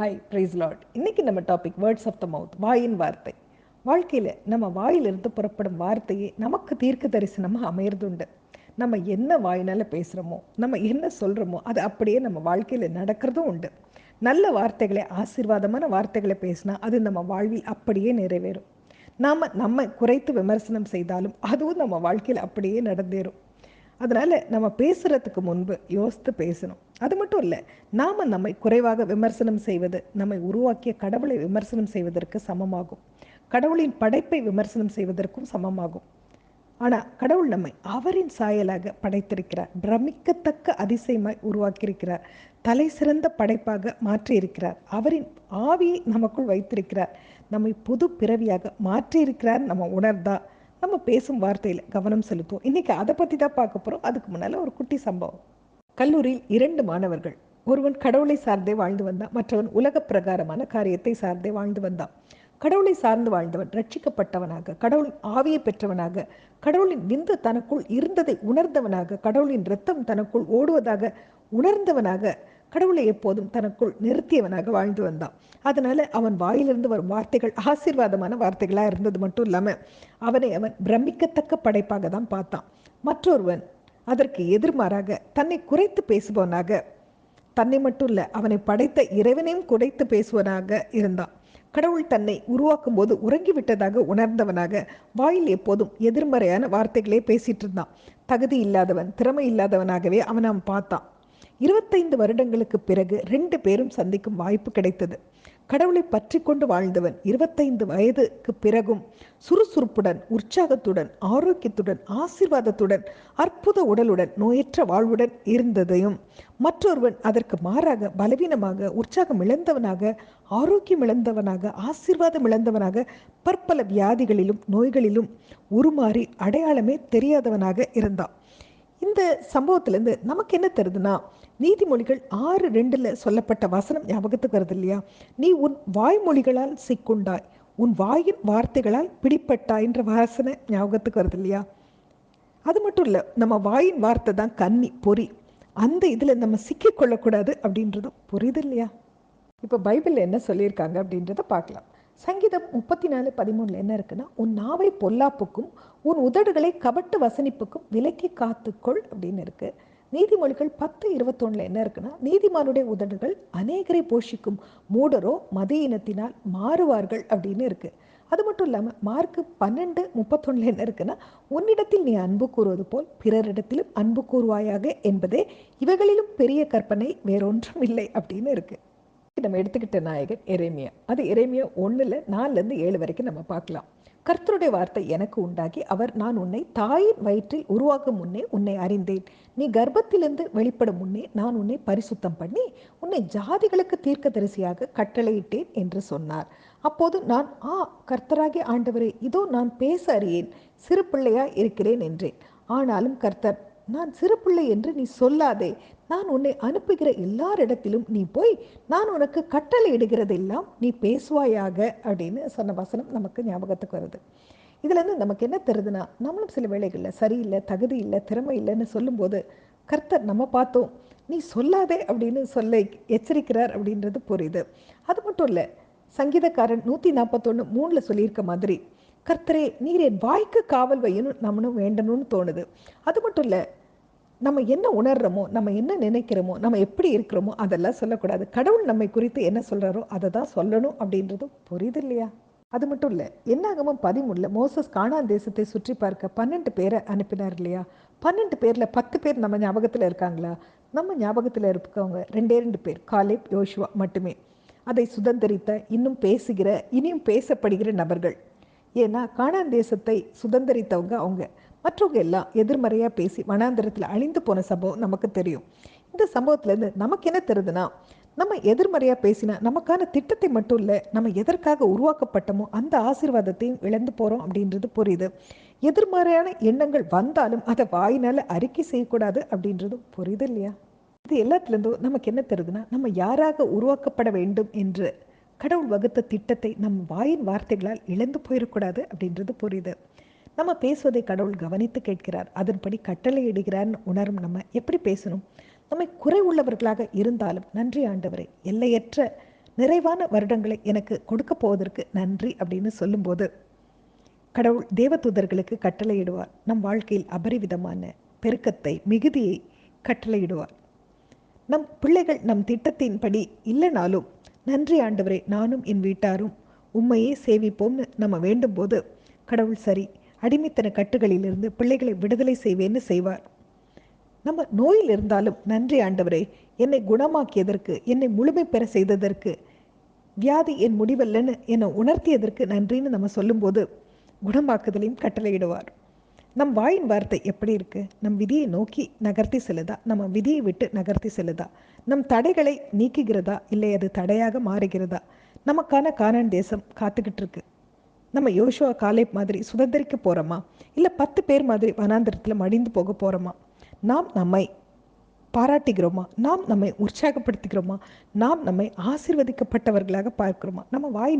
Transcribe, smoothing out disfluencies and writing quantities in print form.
Hi price Lord. இன்னைக்கு நம்ம topic words of the mouth, வாயின் வார்த்தை. வாழ்க்கையில் நம்ம வாயிலிருந்து புறப்படும் வார்த்தையே நமக்கு தீர்க்க தரிசனமாக அமையறதுண்டு. நம்ம என்ன வாயினால் பேசுகிறோமோ, நம்ம என்ன சொல்கிறோமோ அது அப்படியே நம்ம வாழ்க்கையில் நடக்கிறதும் உண்டு. நல்ல வார்த்தைகளை, ஆசீர்வாதமான வார்த்தைகளை பேசினா அது நம்ம வாழ்வில் அப்படியே நிறைவேறும். நாம் நம்மை குறைத்து விமர்சனம் செய்தாலும் அதுவும் நம்ம வாழ்க்கையில் அப்படியே நடந்தேறும். அதனால் நம்ம பேசுகிறதுக்கு முன்பு யோசித்து பேசணும். அது மட்டும் இல்லை, நாம் நம்மை குறைவாக விமர்சனம் செய்வது நம்மை உருவாக்கிய கடவுளை விமர்சனம் செய்வதற்கு சமமாகும். கடவுளின் படைப்பை விமர்சனம் செய்வதற்கும் சமமாகும். ஆனால் கடவுள் நம்மை அவரின் சாயலாக படைத்திருக்கிறார். பிரமிக்கத்தக்க அதிசயமாய் உருவாக்கியிருக்கிறார். தலை சிறந்த படைப்பாக மாற்றியிருக்கிறார். அவரின் ஆவியை நமக்குள் வைத்திருக்கிறார். நம்மை புது பிறவியாக மாற்றியிருக்கிறார். நம்ம உணர்ந்தா நம்ம பேசும் வார்த்தையில் கவனம் செலுத்துவோம். இன்றைக்கி அதை பற்றி தான் பார்க்க போகிறோம். அதுக்கு முன்னால் ஒரு குட்டி சம்பவம். கல்லூரியில் 2 மாணவர்கள், ஒருவன் கடவுளை சார்ந்தே வாழ்ந்து வந்தான், மற்றவன் உலக பிரகாரமான காரியத்தை சார்ந்தே வாழ்ந்து வந்தான். கடவுளை சார்ந்து வாழ்ந்தவன் ரட்சிக்கப்பட்டவனாக, கடவுளின் ஆவியை பெற்றவனாக, கடவுளின் விந்து தனக்குள் இருந்ததை உணர்ந்தவனாக, கடவுளின் இரத்தம் தனக்குள் ஓடுவதாக உணர்ந்தவனாக, கடவுளை எப்போதும் தனக்குள் நிறுத்தியவனாக வாழ்ந்து வந்தான். அதனால அவன் வாயிலிருந்து வரும் வார்த்தைகள் ஆசீர்வாதமான வார்த்தைகளாக இருந்தது மட்டும் இல்லாமல் அவன் பிரமிக்கத்தக்க படைப்பாக தான் பார்த்தான். மற்றொருவன் அதற்கு எதிர்மாறாக தன்னை குறைத்து பேசுபவனாக, தன்னை மட்டும் இல்லை அவனை படைத்த இறைவனையும் குறைத்து பேசுவனாக இருந்தான். கடவுள் தன்னை உருவாக்கும் போது உறங்கிவிட்டதாக உணர்ந்தவனாக வாயில் எப்போதும் எதிர்மறையான வார்த்தைகளே பேசிட்டு இருந்தான். தகுதி இல்லாதவன், திறமை இல்லாதவனாகவே அவன் பார்த்தான். 25 வருடங்களுக்கு பிறகு 2 பேரும் சந்திக்கும் வாய்ப்பு கிடைத்தது. கடவுளை பற்றி கொண்டு வாழ்ந்தவன் 25 வயதுக்கு பிறகும் சுறுசுறுப்புடன், உற்சாகத்துடன், ஆரோக்கியத்துடன், ஆசீர்வாதத்துடன், அற்புத உடலுடன், நோயற்ற வாழ்வுடன் இருந்ததையும், மற்றொருவன் அதற்கு மாறாக பலவீனமாக, உற்சாகம் இழந்தவனாக, ஆரோக்கியம் இழந்தவனாக, ஆசீர்வாதம் இழந்தவனாக, பற்பல வியாதிகளிலும் நோய்களிலும் உருமாறி அடையாளமே தெரியாதவனாக இருந்தான். இந்த சம்பவத்திலேருந்து நமக்கு என்ன தெரியுதுன்னா, நீதிமொழிகள் 6:2 சொல்லப்பட்ட வசனம் ஞாபகத்துக்கு வருது இல்லையா? நீ உன் வாய்மொழிகளால் சிக்குண்டாய், உன் வாயின் வார்த்தைகளால் பிடிப்பட்டாய்ன்ற வாசனை ஞாபகத்துக்கு வருது இல்லையா? அது மட்டும் இல்லை, நம்ம வாயின் வார்த்தை தான் கன்னி பொறி. அந்த இதில் நம்ம சிக்கிக்கொள்ளக்கூடாது அப்படின்றதும் புரியுது இல்லையா? இப்போ பைபிளில் என்ன சொல்லியிருக்காங்க அப்படின்றத பார்க்கலாம். சங்கீதம் 34:13 என்ன இருக்குன்னா, உன் நாவை பொல்லாப்புக்கும் உன் உதடுகளை கபட்டு வசனிப்புக்கும் விலக்கி காத்துக்கொள் அப்படின்னு இருக்கு. நீதிமொழிகள் 10:21 என்ன இருக்குன்னா, நீதிமானுடைய உதடுகள் அநேகரை போஷிக்கும், மூடரோ மதியினத்தினால் மாறுவார்கள் அப்படின்னு இருக்கு. அது மட்டும் இல்லாமல் மார்க்கு 12:31 என்ன இருக்குன்னா, உன்னிடத்தில் நீ அன்பு கூறுவது போல் பிறரிடத்திலும் அன்பு கூறுவாயாக என்பதே இவைகளிலும் பெரிய கற்பனை வேறொன்றும் இல்லை அப்படின்னு இருக்கு. நம்ம எடுத்துக்கிட்ட நாயகன் எரேமியா. அது எரேமியா 1:4-7 வரைக்கும் நம்ம பார்க்கலாம். கர்த்தருடைய வார்த்தை எனக்கு உண்டாகி, அவர் நான் உன்னை தாயின் வயிற்றில் உருவாக்கும் முன்னே உன்னை அறிந்தேன், நீ கர்ப்பத்திலிருந்து வெளிப்படும் முன்னே நான் உன்னை பரிசுத்தம் பண்ணி உன்னை ஜாதிகளுக்கு தீர்க்கதரிசியாக கட்டளையிட்டேன் என்று சொன்னார். அப்போது நான் கர்த்தராகிய ஆண்டவரே, இதோ நான் பேச அறியேன், சிறு பிள்ளையாய் இருக்கிறேன் என்றேன். ஆனாலும் கர்த்தர், நான் சிறு பிள்ளை என்று நீ சொல்லாதே, நான் உன்னை அனுப்புகிற எல்லாரிடத்திலும் நீ போய் நான் உனக்கு கட்டளை இடுகிறதெல்லாம் நீ பேசுவாயாக அப்படின்னு சொன்ன வசனம் நமக்கு ஞாபகத்துக்கு வருது. இதுலேருந்து நமக்கு என்ன தெரியுதுன்னா, நம்மளும் சில வேளைகளில் சரியில்லை, தகுதி இல்லை, திறமை இல்லைன்னு சொல்லும்போது கர்த்தர் நம்ம பார்த்தோம், நீ சொல்லாதே அப்படின்னு சொல்ல எச்சரிக்கிறார் அப்படின்றது புரியுது. அது மட்டும் இல்லை, சங்கீதக்காரன் 141:3 சொல்லியிருக்க மாதிரி, கர்த்தரே நீர் என் வாய்க்கு காவல் வையணும் நம்மளும் வேண்டணும்னு தோணுது. அது மட்டும் இல்லை, நம்ம என்ன உணர்றோமோ, நம்ம என்ன நினைக்கிறோமோ, நம்ம எப்படி இருக்கிறோமோ அதெல்லாம் சொல்லக்கூடாது. கடவுள் நம்மை குறித்து என்ன சொல்கிறாரோ அதை தான் சொல்லணும் அப்படின்றது புரியுது இல்லையா? அது மட்டும் இல்லை, என்னாகமம் 13 மோசஸ் கானான் தேசத்தை சுற்றி பார்க்க 12 பேரை அனுப்பினார் இல்லையா? 12 பேரில் 10 பேர் நம்ம ஞாபகத்தில் இருக்காங்களா? நம்ம ஞாபகத்தில் இருக்கவங்க 2 பேர், காலேப், யோசுவா மட்டுமே. அதை சுதந்திரித்த, இன்னும் பேசுகிற, இனியும் பேசப்படுகிற நபர்கள். ஏன்னா கானான் தேசத்தை சுதந்திரித்தவங்க அவங்க. மற்றவங்க எல்லாம் எதிர்மறையாக பேசி வனாந்திரத்தில் அழிந்து போன சம்பவம் நமக்கு தெரியும். இந்த சம்பவத்திலேருந்து நமக்கு என்ன தெரியுதுன்னா, நம்ம எதிர்மறையாக பேசினா நமக்கான திட்டத்தை மட்டும் இல்லை, நம்ம எதற்காக உருவாக்கப்பட்டோமோ அந்த ஆசீர்வாதத்தையும் இழந்து போகிறோம் அப்படின்றது புரியுது. எதிர்மறையான எண்ணங்கள் வந்தாலும் அதை வாயினால் அறிக்கை செய்யக்கூடாது அப்படின்றதும் புரியுது இல்லையா? இது எல்லாத்துலேருந்தும் நமக்கு என்ன தெரியுதுன்னா, நம்ம யாராக உருவாக்கப்பட வேண்டும் என்று கடவுள் வகுத்த திட்டத்தை நம் வாயின் வார்த்தைகளால் இழந்து போயிடக்கூடாது அப்படின்றது புரியுது. நம்ம பேசுவதை கடவுள் கவனித்து கேட்கிறார், அதன்படி கட்டளை இடுகிறார்னு உணரும் நம்ம எப்படி பேசணும்? நம்மை குறை உள்ளவர்களாக இருந்தாலும், நன்றி ஆண்டவரே, எல்லையற்ற நிறைவான வருடங்களை எனக்கு கொடுக்க போவதற்கு நன்றி அப்படின்னு சொல்லும்போது கடவுள் தேவதூதர்களுக்கு கட்டளையிடுவார். நம் வாழ்க்கையில் அபரிவிதமான பெருக்கத்தை, மிகுதியை கட்டளையிடுவார். நம் பிள்ளைகள் நம் திட்டத்தின்படி இல்லைனாலும், நன்றி ஆண்டவரே, நானும் என் வீட்டாரும் உம்மையே சேவிப்போம்னு நம்ம வேண்டும் போது கடவுள் சரி, அடிமைத்தன கட்டுகளிலிருந்து பிள்ளைகளை விடுதலை செய்வேன்னு செய்வார். நம்ம நோயில் இருந்தாலும் நன்றி ஆண்டவரே, என்னை குணமாக்கியதற்கு, என்னை முழுமை பெற செய்ததற்கு, வியாதி என் முடிவல்லன்னு என்னை உணர்த்தியதற்கு நன்றின்னு நம்ம சொல்லும்போது குணமாக்குதலையும் கட்டளையிடுவார். நம் வாயின் வார்த்தை எப்படி இருக்கு? நம் விதியை நோக்கி நகர்த்தி செல்லுதா? நம்ம விதியை விட்டு நகர்த்தி செல்லுதா? நம் தடைகளை நீக்குகிறதா? இல்லை அது தடையாக மாறுகிறதா? நமக்கான கானான் தேசம் காத்துக்கிட்டு இருக்கு. நம்ம யோசுவா காலேப் மாதிரி சுதந்திரிக்க போகிறோமா? இல்லை 10 பேர் மாதிரி வனாந்திரத்தில் மடிந்து போக போகிறோமா? நாம் நம்மை பாராட்டுகிறோமா? நாம் நம்மை உற்சாகப்படுத்துகிறோமா? நாம் நம்மை ஆசீர்வதிக்கப்பட்டவர்களாக பார்க்கிறோமா? நம்ம வாயின்